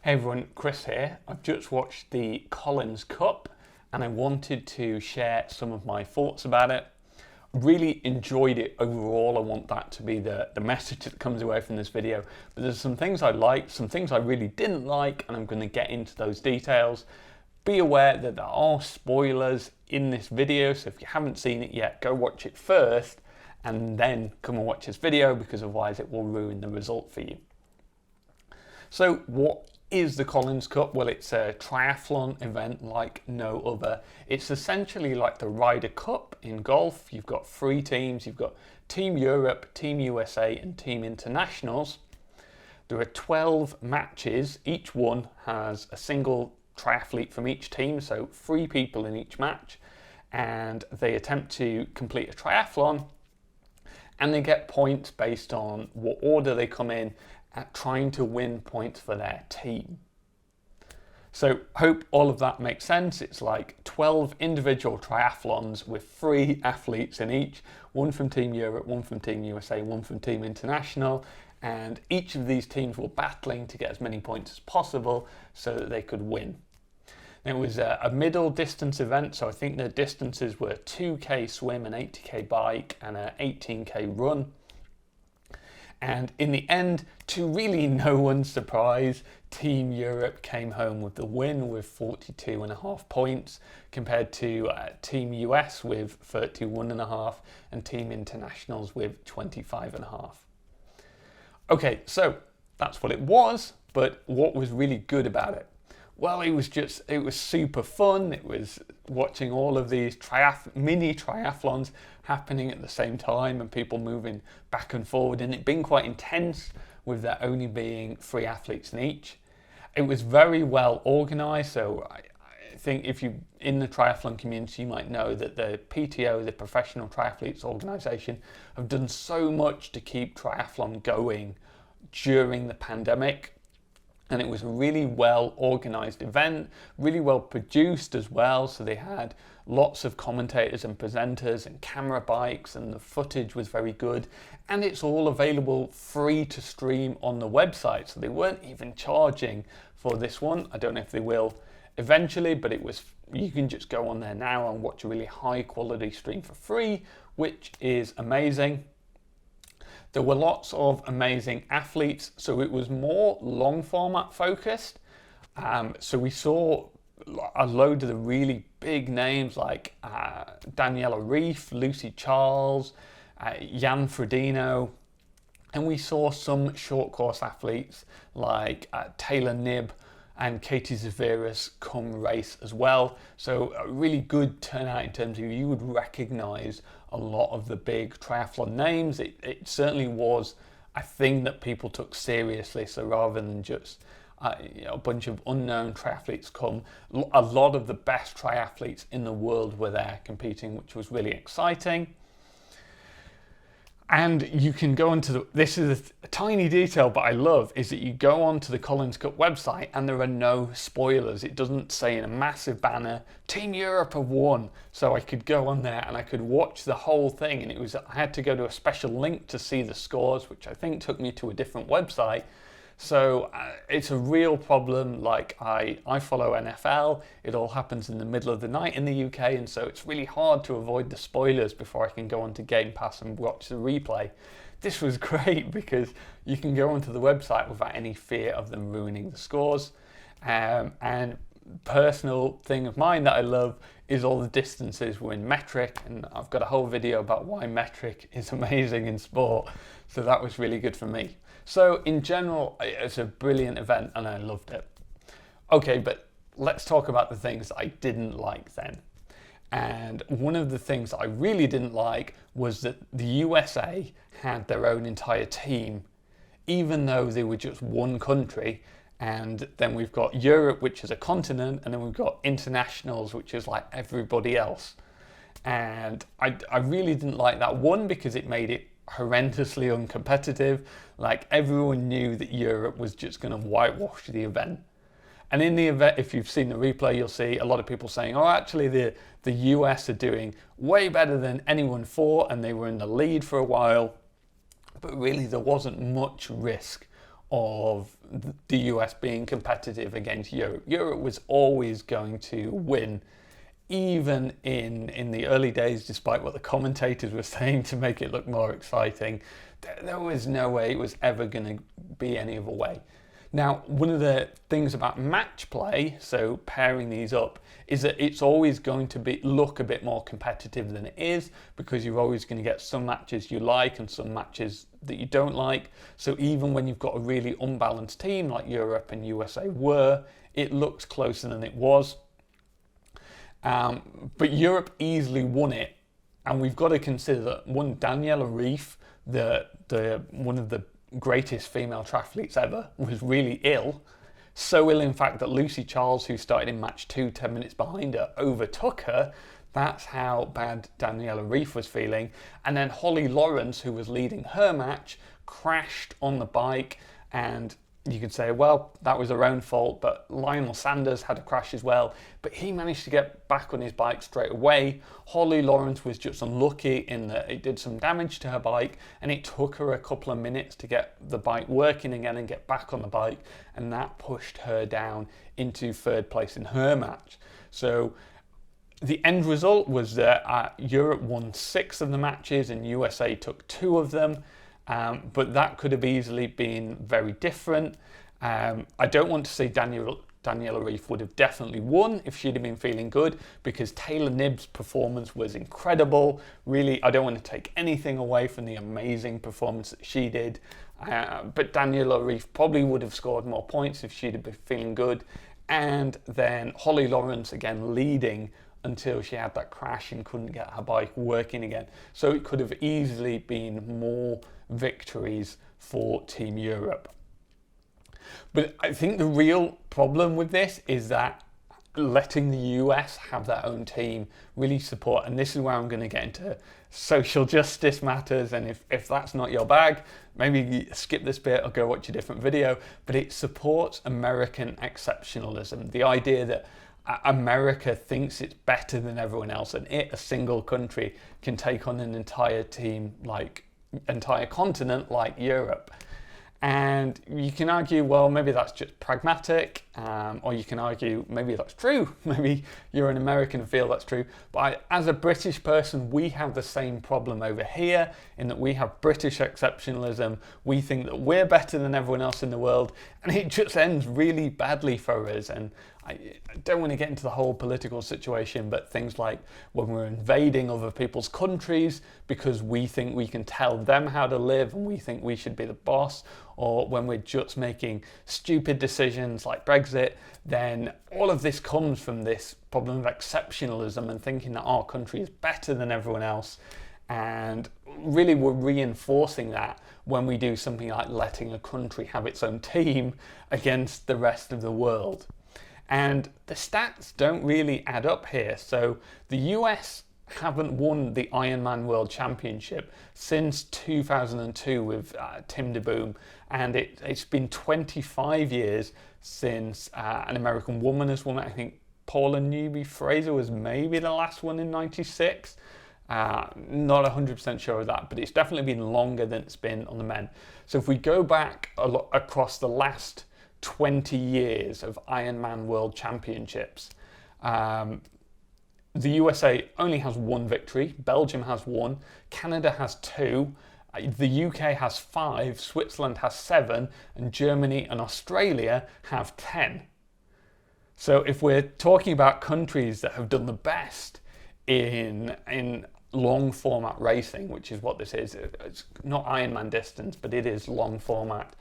Hey everyone, Chris here. I've just watched the Collins Cup and I wanted to share some of my thoughts about it. Really enjoyed it overall. I want that to be the message that comes away from this video. But there's some things I liked, some things I really didn't like, and I'm going to get into those details. Be aware that there are spoilers in this video, so if you haven't seen it yet, go watch it first and then come and watch this video, because otherwise it will ruin the result for you. So what is the Collins Cup? Well, it's a triathlon event like no other. It's essentially like the Ryder Cup in golf. You've got 3 teams. You've got Team Europe, Team USA and Team Internationals. There are 12 matches. Each one has a single triathlete from each team, so 3 people in each match, and they attempt to complete a triathlon, and they get points based on what order they come in at trying to win points for their team. So hope all of that makes sense. It's like 12 individual triathlons with 3 athletes in each, one from Team Europe, one from Team USA, one from Team International, and each of these teams were battling to get as many points as possible so that they could win. It was a middle distance event, so I think the distances were 2k swim, an 80k bike and an 18k run. And in the end, to really no one's surprise, Team Europe came home with the win with 42.5 points compared to Team US with 31.5 and Team Internationals with 25.5. Okay, so that's what it was, but what was really good about it? Well, it was super fun. It was watching all of these mini triathlons happening at the same time and people moving back and forward, and it being quite intense with there only being 3 athletes in each. It was very well organized, so I think if you're in the triathlon community, you might know that the PTO, the Professional Triathletes Organisation, have done so much to keep triathlon going during the pandemic. And it was a really well organized event, really well produced as well. So they had lots of commentators and presenters and camera bikes, and the footage was very good. And it's all available free to stream on the website. So they weren't even charging for this one. I don't know if they will eventually, but you can just go on there now and watch a really high quality stream for free, which is amazing. There were lots of amazing athletes, so it was more long format focused. So we saw a load of the really big names like Daniela Ryf, Lucy Charles, Jan Frodeno, and we saw some short course athletes like Taylor Knibb and Katie Zaveras come race as well. So a really good turnout in terms of you would recognize a lot of the big triathlon names. It certainly was a thing that people took seriously. So rather than just a bunch of unknown triathletes come, a lot of the best triathletes in the world were there competing, which was really exciting. And you can go onto this is a tiny detail, but I love, is that you go onto the Collins Cup website and there are no spoilers. It doesn't say in a massive banner, Team Europe have won. So I could go on there and I could watch the whole thing. And I had to go to a special link to see the scores, which I think took me to a different website. So it's a real problem. Like I follow NFL, it all happens in the middle of the night in the UK, and so it's really hard to avoid the spoilers before I can go onto Game Pass and watch the replay. This was great because you can go onto the website without any fear of them ruining the scores. And personal thing of mine that I love is all the distances were in metric, and I've got a whole video about why metric is amazing in sport, so that was really good for me. So in general, it's a brilliant event and I loved it. Okay, but let's talk about the things I didn't like then. And one of the things I really didn't like was that the USA had their own entire team, even though they were just one country. And then we've got Europe, which is a continent, and then we've got internationals, which is like everybody else. And I really didn't like that, one, because it made it horrendously uncompetitive. Like everyone knew that Europe was just going to whitewash the event. And in the event, if you've seen the replay, you'll see a lot of people saying, oh, actually the US are doing way better than anyone thought, and they were in the lead for a while. But really there wasn't much risk of the US being competitive against Europe. Europe was always going to win, even in the early days, despite what the commentators were saying to make it look more exciting. There was no way it was ever going to be any other way. Now, one of the things about match play, so pairing these up, is that it's always going to look a bit more competitive than it is, because you're always going to get some matches you like and some matches that you don't like. So even when you've got a really unbalanced team like Europe and USA were, it looks closer than it was. But Europe easily won it, and we've got to consider that Daniela Ryf, one of the greatest female triathletes ever, was really ill. So ill, in fact, that Lucy Charles, who started in match 2 10 minutes behind her, overtook her. That's how bad Daniela Ryf was feeling. And then Holly Lawrence, who was leading her match, crashed on the bike, and you could say, well, that was her own fault, but Lionel Sanders had a crash as well, but he managed to get back on his bike straight away. Holly Lawrence was just unlucky in that it did some damage to her bike, and it took her a couple of minutes to get the bike working again and get back on the bike, and that pushed her down into third place in her match. So the end result was that Europe won 6 of the matches and USA took 2 of them. But that could have easily been very different. I don't want to say Daniela Ryf would have definitely won if she'd have been feeling good, because Taylor Knibb's performance was incredible. Really, I don't want to take anything away from the amazing performance that she did. But Daniela Ryf probably would have scored more points if she'd have been feeling good. And then Holly Lawrence again leading until she had that crash and couldn't get her bike working again. So it could have easily been more victories for Team Europe. But I think the real problem with this is that letting the US have their own team really support, and this is where I'm going to get into social justice matters, and if that's not your bag, maybe skip this bit or go watch a different video, but it supports American exceptionalism, the idea that America thinks it's better than everyone else, and a single country, can take on an entire team, like entire continent like Europe. And you can argue, well, maybe that's just pragmatic, or you can argue maybe that's true. Maybe you're an American and feel that's true. But as a British person, we have the same problem over here, in that we have British exceptionalism. We think that we're better than everyone else in the world, and it just ends really badly for us. And I don't want to get into the whole political situation, but things like when we're invading other people's countries because we think we can tell them how to live and we think we should be the boss, or when we're just making stupid decisions like Brexit, then all of this comes from this problem of exceptionalism and thinking that our country is better than everyone else. And really we're reinforcing that when we do something like letting a country have its own team against the rest of the world. And the stats don't really add up here. So the US haven't won the Ironman World Championship since 2002 with Tim DeBoom, and it's been 25 years since an American woman has won it. I think Paula Newby-Fraser was maybe the last one in 96. Not 100% sure of that, but it's definitely been longer than it's been on the men. So if we go back across the last 20 years of Ironman World Championships, the USA only has 1 victory, Belgium has 1, Canada has 2, the UK has 5, Switzerland has 7, and Germany and Australia have 10. So if we're talking about countries that have done the best in long format racing, which is what this is, it's not Ironman distance, but it is long format.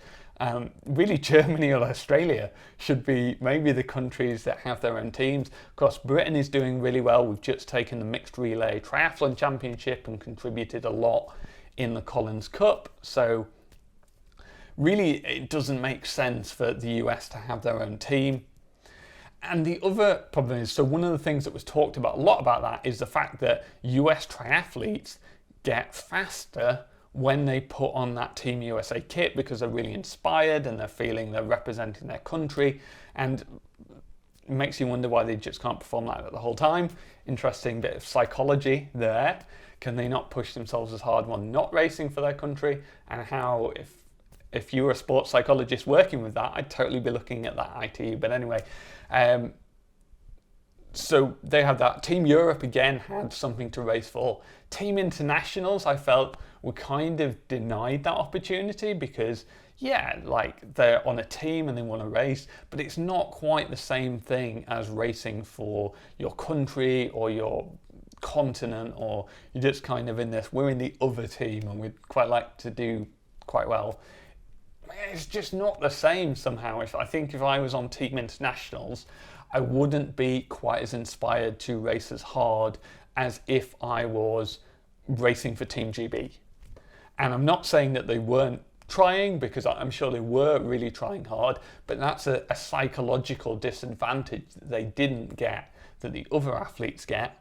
Really, Germany or Australia should be maybe the countries that have their own teams. Of course, Britain is doing really well. We've just taken the mixed relay triathlon championship and contributed a lot in the Collins Cup. So really, it doesn't make sense for the US to have their own team. And the other problem is, so one of the things that was talked about a lot about that is the fact that US triathletes get faster when they put on that Team USA kit, because they're really inspired and they're feeling they're representing their country, and it makes you wonder why they just can't perform like that the whole time. Interesting bit of psychology there. Can they not push themselves as hard when not racing for their country? And how, if if you were a sports psychologist working with that, I'd totally be looking at that ITU. But anyway, so they had that. Team Europe again had something to race for. Team Internationals, I felt, were kind of denied that opportunity because, yeah, like they're on a team and they want to race, but it's not quite the same thing as racing for your country or your continent, or you're just kind of in this, we're in the other team and we'd quite like to do quite well. It's just not the same somehow. I think if I was on Team Internationals, I wouldn't be quite as inspired to race as hard as if I was racing for Team GB. And I'm not saying that they weren't trying, because I'm sure they were really trying hard, but that's a psychological disadvantage that they didn't get that the other athletes get.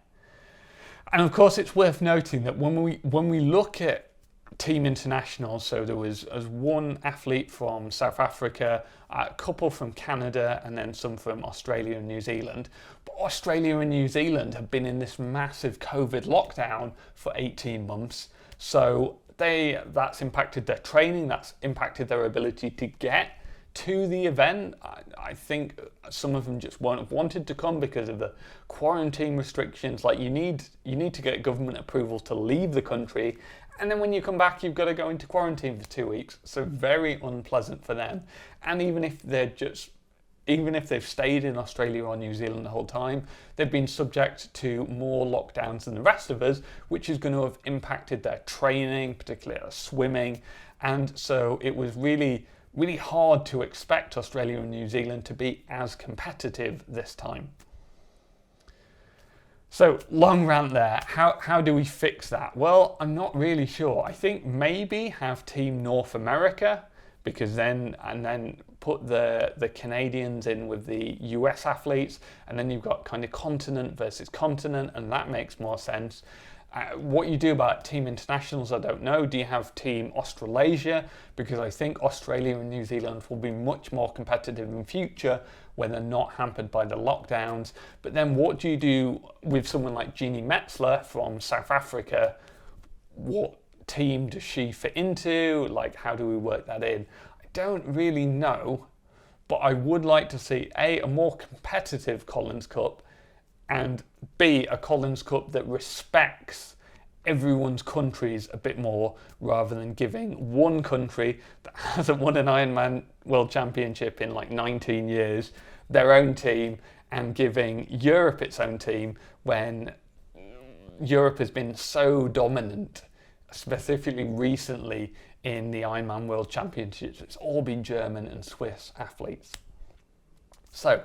And of course, it's worth noting that when we look at Team International, so there was one athlete from South Africa, a couple from Canada, and then some from Australia and New Zealand. But Australia and New Zealand have been in this massive COVID lockdown for 18 months. So that's impacted their training, that's impacted their ability to get to the event. I think some of them just won't have wanted to come because of the quarantine restrictions. Like you need to get government approval to leave the country, and then when you come back, you've got to go into quarantine for 2 weeks. So very unpleasant for them. And even if they've stayed in Australia or New Zealand the whole time, they've been subject to more lockdowns than the rest of us, which is going to have impacted their training, particularly their swimming. And so it was really, really hard to expect Australia and New Zealand to be as competitive this time. So, long rant there. How do we fix that? Well, I'm not really sure. I think maybe have Team North America, because then put the Canadians in with the US athletes, and then you've got kind of continent versus continent, and that makes more sense. What you do about Team Internationals, I don't know. Do you have Team Australasia? Because I think Australia and New Zealand will be much more competitive in future when they're not hampered by the lockdowns. But then what do you do with someone like Jeannie Metzler from South Africa? What team does she fit into? Like, how do we work that in? I don't really know, but I would like to see a more competitive Collins Cup, and B, a Collins Cup that respects everyone's countries a bit more, rather than giving one country that hasn't won an Ironman World Championship in like 19 years their own team, and giving Europe its own team when Europe has been so dominant, specifically recently in the Ironman World Championships. It's all been German and Swiss athletes. So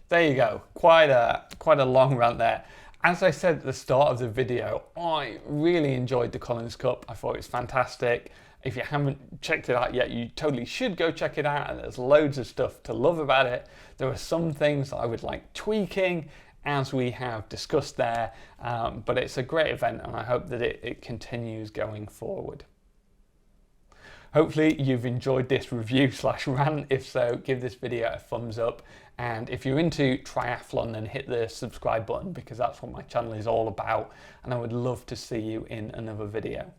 there you go, quite a long rant there. As I said at the start of the video, I really enjoyed the Collins Cup. I thought it was fantastic. If you haven't checked it out yet, you totally should go check it out, and there's loads of stuff to love about it. There are some things that I would like tweaking, as we have discussed there, but it's a great event, and I hope that it continues going forward. Hopefully you've enjoyed this review / rant. If so, give this video a thumbs up. And if you're into triathlon, then hit the subscribe button, because that's what my channel is all about. And I would love to see you in another video.